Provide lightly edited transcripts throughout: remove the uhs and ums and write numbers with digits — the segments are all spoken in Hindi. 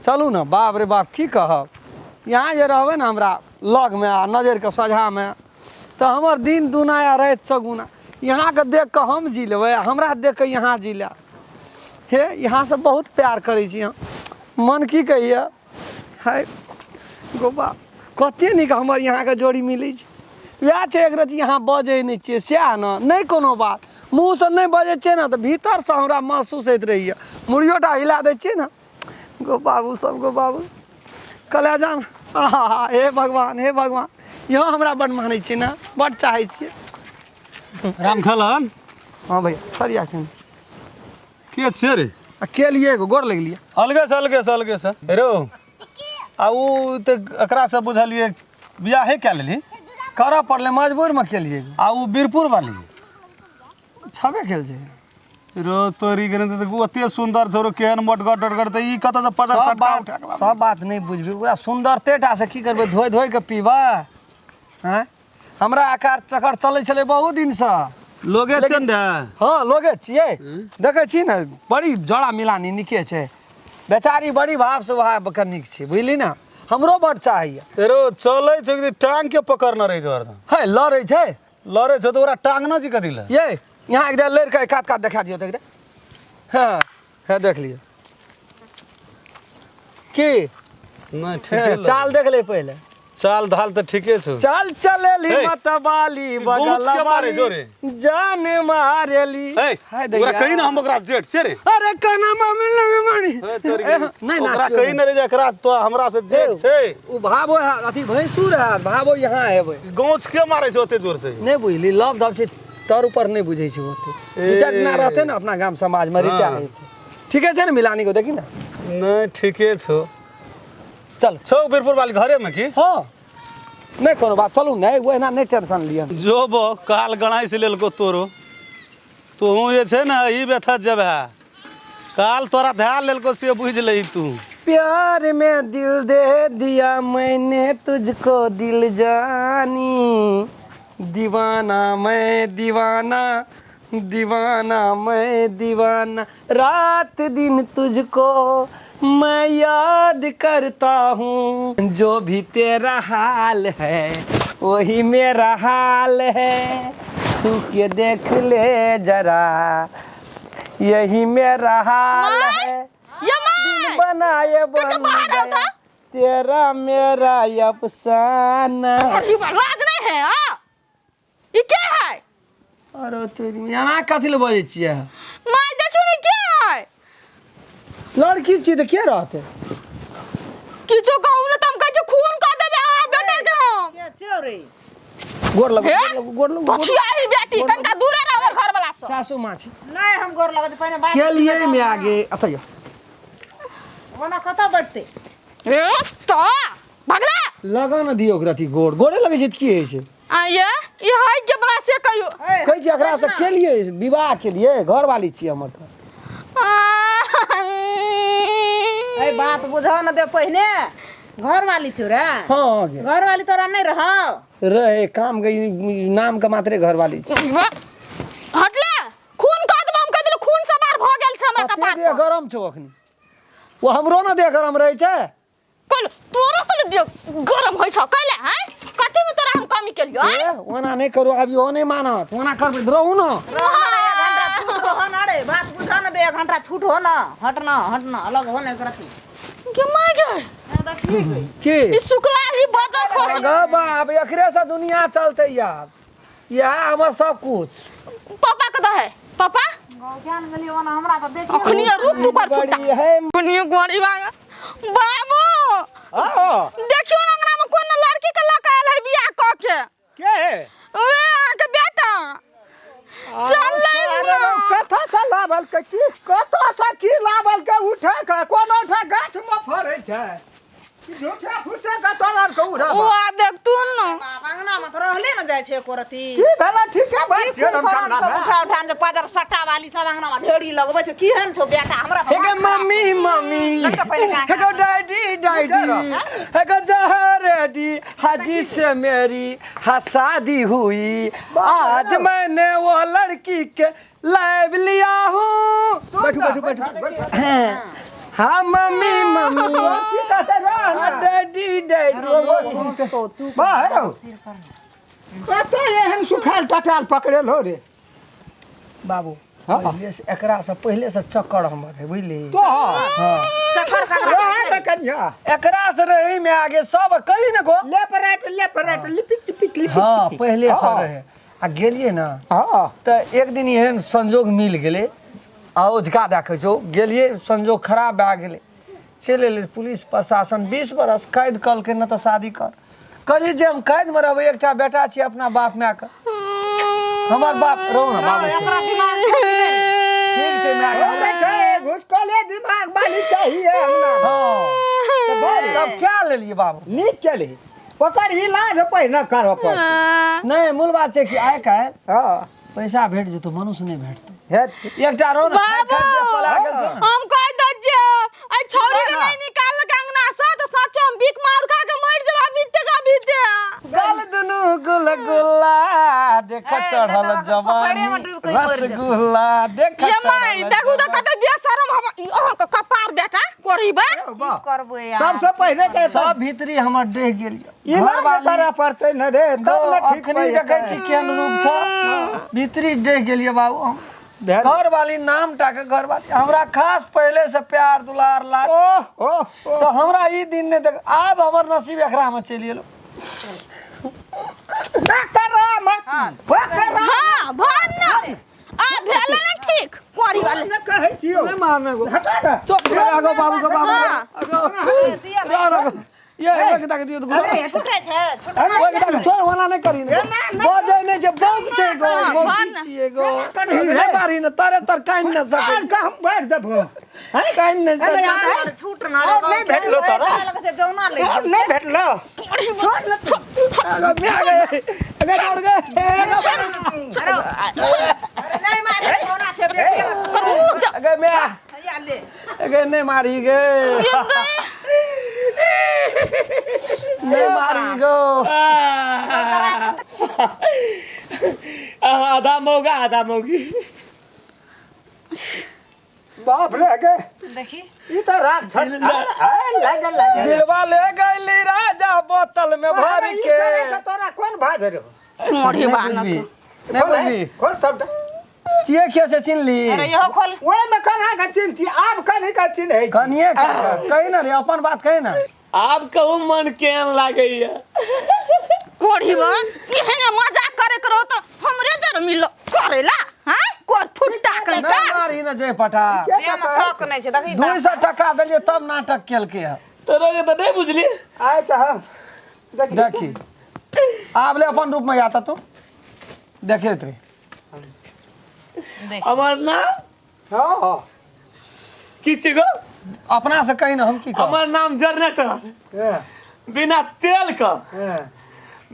चलू ना बाप रे बाप की कहब यहाँ जे रहबै ना हमरा लग में आ नजर के सोझा में तो हमर दिन दुना या रात चौगुना यहाँ के देख के हम जी लेबै हमरा देख के यहाँ जी ले हे यहाँ से बहुत प्यार करै छी हम मन की कहिए है गोबा कते नीक हमर यहाँ के जोड़ी मिलै छै वएह छै एक रति यहाँ बजै नहि छियै सएह ने नहि कोनो बात मुँह से नहीं बजे छियै ना तो भीतर से हमरा महसूस होइत रहैया मुड़ियोटा हिला दै छियै ना गो बाबू सब गो बाबू कलेजा में हे भगवान यहाँ हमरा बड़ मानै छियै ना बड़ चाहै छियै रामखलन हाँ भैया सरिया छै के छै रे अकेलिए एगो गोर लगलिए अलगे से रो आ उ त एकरा से बुझलिए बियाहे क्या लेली करऽ पड़लै मजबूर में केलिए आ उ बीरपुर वाली छबे खेल छै रो तोरी गने त ओते सुंदर छोरो केहन मोटगर डटगर त ई कत से पदर सटका उठा सब बात नहीं बुझबी पूरा सुंदरते टा से की करबै धोइ के पीबा हैं हमरा आकार चक्कर चलै छलै बहुत दिन से लोगे छै ने हाँ लोगे छियै देखै छी ने बड़ी जड़ा मिलानी निके छै बेचारी बड़ी भाव से वहाँ बकर निक छै बुझली ना हमरो बड़ चाहिए रो चलै छै कि टांग के पकड़ना रहे छै हरदम है लड़ै छै तो ओकरा टांगना जी कथी ले ये यहाँ एकदम लड़ के काट देखा दियो तो हाँ है देख लियो की नहीं ठीक चाल देख ले पहले चाल धाल तो ठीके छौ चाल चलेली मतवाली बगल मारे जोरे जान मारेली ओकरा कहीं ना हम ओकरा जेठ से रे अरे कना मम्मी लगे मारी नहीं ओकरा कहीं ना रे जे एकरा तो हमरा से जेठ छै उ भाबो अथी भैंसुर है भाबो यहाँ हेबै गौच के मारे छै ओते जोर से नहीं बुझली लव दब छै तर ऊपर नहीं बुझै छै ओते दू चार दिना रहते ना अपना गांव समाज में रित्या हेतै ठीके छै ना मिलानी को देखी ना नहीं ठीके छौ चल छौ बीरपुर वाली घरे में की हाँ नहीं कोनो बात चलू नहीं वो ना नहीं टेंशन लिया जो बो काल गणाई से लेलको तोरो तू जे छै ना ई बेथा जेबे काल तोरा ध्यान लेलको से बुझ लही तू प्यार में दिल दे दिया मैंने तुझको दिल जानी दीवाना मैं दीवाना रात दिन तुझको मैं याद करता हूँ जो भी तेरा हाल है वही मेरा हाल है छू के देख ले जरा यही मेरा हाल है दिन बनाए बन गया तेरा मेरा अफसाना राज नहीं है ये क्या है अरे तेरी यहाँ कथी ले बजे छियै मैं देखियो नहीं क्या है लड़की छी तो क्या रहते किछो कहू न तुम कह खून का देबे हां बेटा के हम के छौ रे गोर लगो बचियाई बेटी कनका दूरे रह हमर घर वाला से सासू माँ छी नहीं हम गोर लगत पहिने बात के लिए में आगे अतय ओना कता बढ़ते ए तो भगला लगा न दियो ओकरा थी गोरे लगे छै की है छै ये है के बना से कहियो कहै छी एकरा से के लिए विवाह के लिए घर वाली छी हमर ए बात बुझा न दे पहिने घर वाली छौ रे हां घर वाली तोरा नहीं रहे काम गई नाम का मात्रे घर वाली छी हटले खून का दब हम कह दिल खून सवार भ गेल छ हमरा कपार पे गरम छौ अखनी वो हमरो न दे गरम रहे छै कल तोरो कल गरम होय छ कले हैं कथि में तोरा हम कमी केलियो हैं ओना नहीं करू अभी ओ नहीं मानत ओना करबे रहू न रे बात बुझा न दे 1 घंटा छूट हो ना हटना अलग हो नहीं करती के मार गए देखली गई की ई शुक्ला ही बजर खोस गा बाप एकरे से दुनिया चलते यार यह हमर सब कुछ पापा कदा है पापा ज्ञान गली ओना हमरा त देखी अखनी रुक तू पर फुटा बड़ी है कुनियो गोरी मांगा बाबू देखियो अंगना में कोन लड़की के लक आयल है बियाह क के है ओए के बेटा चल ले कथा से लावल के की कथा से की लावल के उठा के कोनो ठा गाछ में फड़ै छै झूठा फुसे का तोरन के उड़ा ओ देख तू न अंगना में तो रहले न जाय छे कोरती की भेला ठीक है बात छै हम कमला में उठा जे पदर सट्टा वाली सब अंगना में ढेड़ी लगबै छै केहन छौ बेटा हमरा हे के मम्मी हे के डैडी हे के जहरेडी हाजी से मेरी शादी हुई आज मैंने वो लड़की के लाइव लिया हूँ बैठो हाँ मम्मी मम्मी की कहते रह डैडी डैडी बाहर कते एहन सुखाल टटाल पकड़े लो रे बाबू हाँ। पहिले से एकरा से पहिले से चक्कर हमर है बुझली तो हाँ चक्कर का रह न कनिया एकरा से रही में आगे सब कहीं न को लेपराट लिपिट लिपिट हाँ पहले से रहे आ गेलिए ना हां तो एक दिन एहन संजोग मिल गेले औजका देखे छो गेलिए संजोग खराब भए गेले चले एले पुलिस प्रशासन 20 बरस कैद कल के न तो शादी कर कहली जे हम कैद में रहबै एकटा बेटा छी अपना बाप माय के हमर बाप रहो ना बाबू से एकरा दिमाग ठीक छै माय होवे छै घुसकोले दिमाग वाली चाहिए हमरा हाँ तब क्या ले लिए बाबू नीक चली ओकर इलाज पहिने करऽ पड़तै नहीं मूल बात छै कि आइ काल्हि हां पैसा भेट जेतो मनुष्य नहीं भेटतो हे एकटा रहो ना बाबू पला गेल छौ ना हम कह दज्जे आई छोरी के नहीं निकाल के अंगना से तो सचो हम भीख मार खा के मर जबा बीते का बीते गल दुनु गुल गुल्ला देख चढ़ल जवानी रसगुल्ला देख ये माई देखू तो कते बेशरम हम अहाँ के कपार बेटा कोरीबा करबो यार सबसे पहले के सब भीतरी हमर देह गेल इलाज करऽ पड़तै न रे तब न ठीक अखनी देखै छी केहन रूप छ भीतरी देह गेलिए बाबू हम घर वाली नाम टाके घर वाली हमरा खास पहले से प्यार दुलार लाड ओह तो हमरा ई दिन ने देख आब हमर नसीब एकरा में चलि गेलो हां भन आ भेले ना ठीक कोरी वाले न कहै छियो नहीं मारने को हटा दे चुप आगो बाबू को बाबू आगो ये एक तक दियो तो छूटे छै छूटे वो एक तक छोड़ वाला नहीं करी ने बजे नहीं जे बौक छै गो वो बन। पीछे गो नहीं मारी न तारे तर काइन न सके आज का हम बैठ देबो काइन न सके छूट ना और नहीं भेटलो तोरा लगे से जौना ले और नहीं भेटलो आगो मैं आ गए अगर छोड़ गए नहीं मारे जौना से बेटा अगर मैं या ले अगर नहीं मारी गए नहीं मारी गो आधा मौगा आधा मौगी बाप रे के देखी ई तो रात छल लागल दिलवा ले गईली राजा बोतल में भर के तोरा कोन भाज रे मोड़ी नहीं बान बुझबी नहीं बुझबी खोल सब चिए कैसे चिन ली अरे यो खोल ओए में कना का चिन्ह आप कनी का चिन्ह है कनिए कही ना रे अपन बात कही ना आप कहूँ मन केहन लागैया कोड़ी बा केहने मजाक करे करो तो हमरे जर मिलो करेला हां कोर फुट्टा के नहीं मारी ना जय पटा ये में शौक नहीं छै देखी 200 टका दिलिए तब नाटक केल के तोरा के तो नहीं बुझली आय त हम देखी आब ले अपन रूप में आता तू देखे रे हमार नाम हां किछ गो अपना से कही ना हम की हमार नाम जनरेटर बिना तेल का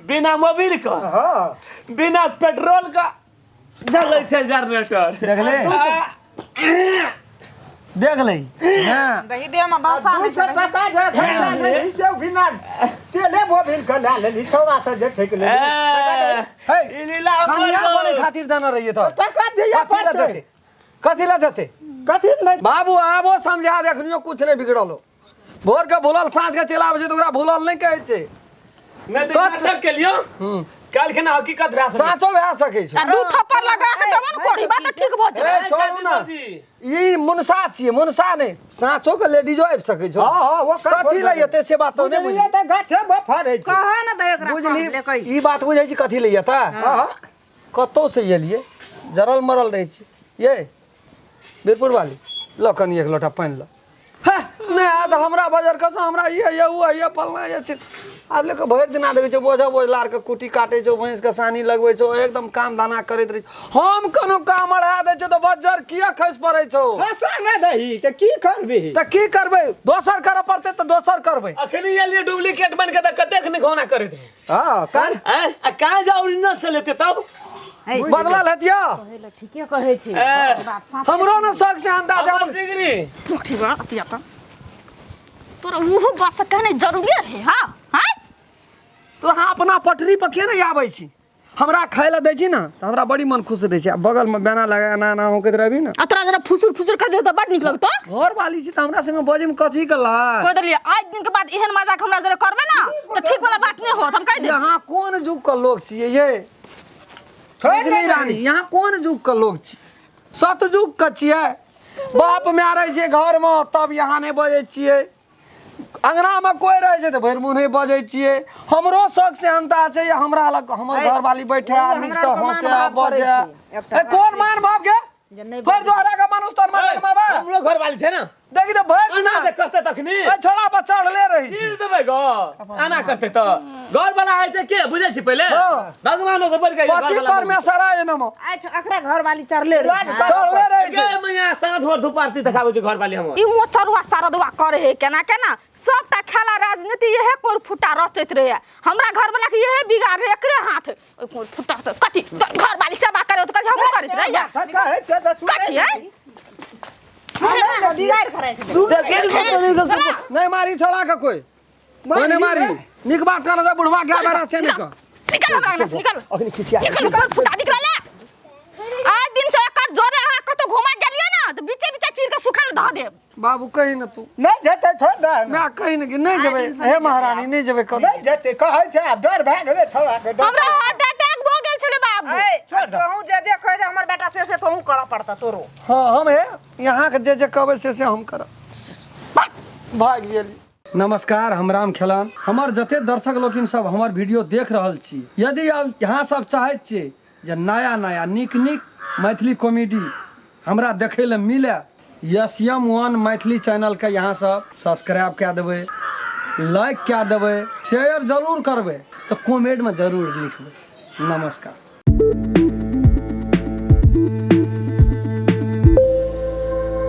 बिना मोबिल का हां बिना पेट्रोल का जलै छै जनरेटर देख ले देख ले हां दही दे में 10 साल 200 टका जे खर्चा नहीं से बिना तेले मोबिल के ला लेली छोरा से जे ठेक ले हे ई लीला कनिया हमर बने खातिर देना रहिए तो टका दिया पड़ते कथी ला देते कथी नहीं बाबू आबो समझा देखनियो कुछ नहीं बिगड़लो भोर के भूलल साँझ के चलाबै छै तो ओकरा भूलल नहीं कहै छै मैं तो नाटक के लियो काल के ना हकीकत भए सकै साँचो भए सकै छै दू थप्पड़ लगा के जवन कोड़ी बा त ठीक भ जाए ए छोड़ू ना ई मुनसा छियै मुनसा नहीं साँचो के लेडीजो आबि सकै छौ हां वो कथी लइते से बात तो नहीं बुझली बुझली त गाछे बफरे छै कहा ना दे एकरा बुझली ले कही ई बात बुझै छी कथी लइता हां कतौ से एलिए जरल मरल रहै छी ये बीरपुर वाली लो कनी एक लोटा पानि लो है नहीं आ तो हमरा बाजार कसो हमरा ये उ ये फलना ये छै आब लेके भरि दिन देबै छै बोझा बोझलार के कुटी काटे छौ भैंस के सानी लगबै छौ एकदम काम धाना करैत रही हम कोनो काम अड़ा दै छै तो बजार किया खस पड़ै छौ हसा न दही त की करबी त की करबै दोसर करऽ पड़तै त दोसर करबै अखनी एलिए डुप्लीकेट बन के त कतेक निखौना करे थे हां काल आ कहाँ जा ओरिजिनल चलेते तब बदलल हेतिया ठीके कहै छै हमरो न शौक से अंदाजा हमर जिगरी ठीक बा अतिया त तोरा वो बात कहने जरूरी है हां हां तो हाँ अपना पटरी पर के नहीं आबै छी हमरा खाय ला दै छी ना तो हमरा बड़ी मन खुश रहे छै बगल में बेना लगा एना एना होके रहबी ना अतरा जरा फुसुर फुसुर कर दे तो बड निक लगतो घर वाली छी त हमरा संग बजे में कथी कला कह देलिए आज दिन के बाद एहन मजाक हमरा जरा करबे ना तो ठीक वाला बात नहीं होत हम कह दे यहाँ कौन जुग का लोग छियै ये रजनी रानी यहाँ कौन जुग का लोग छी सतयुग का छियै बाप मारै छै घर में तब यहाँ नहीं बजे छियै अंगना में कोई रहे छै त भैर मुंह नहीं बजे छियै हमरो शौक से अंता छै हमरा लग हमर घर वाली बैठे आदमी से हंसे बजे ए कौन मान बाप के भैर द्वारा का मनुष्य तर मान माबा हम लोग घर वाली छे ना देखि त भैर दिन आना जे करते तखनी ए छोड़ा पर चढ़ले रही छी चीर देबै गो आना करते तो घर वाला आइ छै के बुझै छी पहिले भगवानो से बढ़ गई पति परमेश्वर आय नमो आज अखरा घर वाली चढ़ले चढ़ले रही के छै मैया साँझ भर धुपारती देखाबै छै घर वाली हम ई मोचरुआ सारदुआ करे है केना केना सबटा खेला राजनीति यहे कोर फुटा रचैत रहे हमरा घर वाला के यहे बिगाड़ रे एकरे हाथ ओइ कोर फुटा त कथि घर वाली सेवा करे त कथि हम करैत रह जा कहे ते दस कथि है बिगाड़ करे नहीं मारी छोड़ा का कोई नहीं मारी निक बात कर जा बुढ़वा क्या बारा से निक निकल हमरा से निकल अखनी खिसिया निकल कोर फुटा निकल ले आज दिन से एकर जोरे हां कतो घुमा गेलियो ना त बीचे बीचे चीर के सुखा ध दे बाबू कहीं न तू नहीं जेते छोड़ दे मैं कहीं न कि नहीं जेबे हे महारानी नहीं जेबे कभी नहीं जेते कहै छै डर भाग गेले छोड़ा के डर हमरा हार्ट अटैक भ गेल छले बाबू ए तोहू जे कहे छै हमर बेटा से तोहू करऽ पड़ता तोरो हाँ हम है यहाँ के जे कहबे से हम करब भाग गेली नमस्कार हम राम खेलान हमर जते दर्शक लोकिन सब हमर वीडियो देख रहल छी यदि आप यहाँ सब चाहै छियै जे नया नया नीक नीक मैथिली कॉमेडी हमरा देखे ले मिले SM1 मैथिली चैनल के यहाँ सब सब्सक्राइब कए देबै लाइक कए देबै शेयर जरूर करबै तो कमेंट में जरूर लिखबै नमस्कार।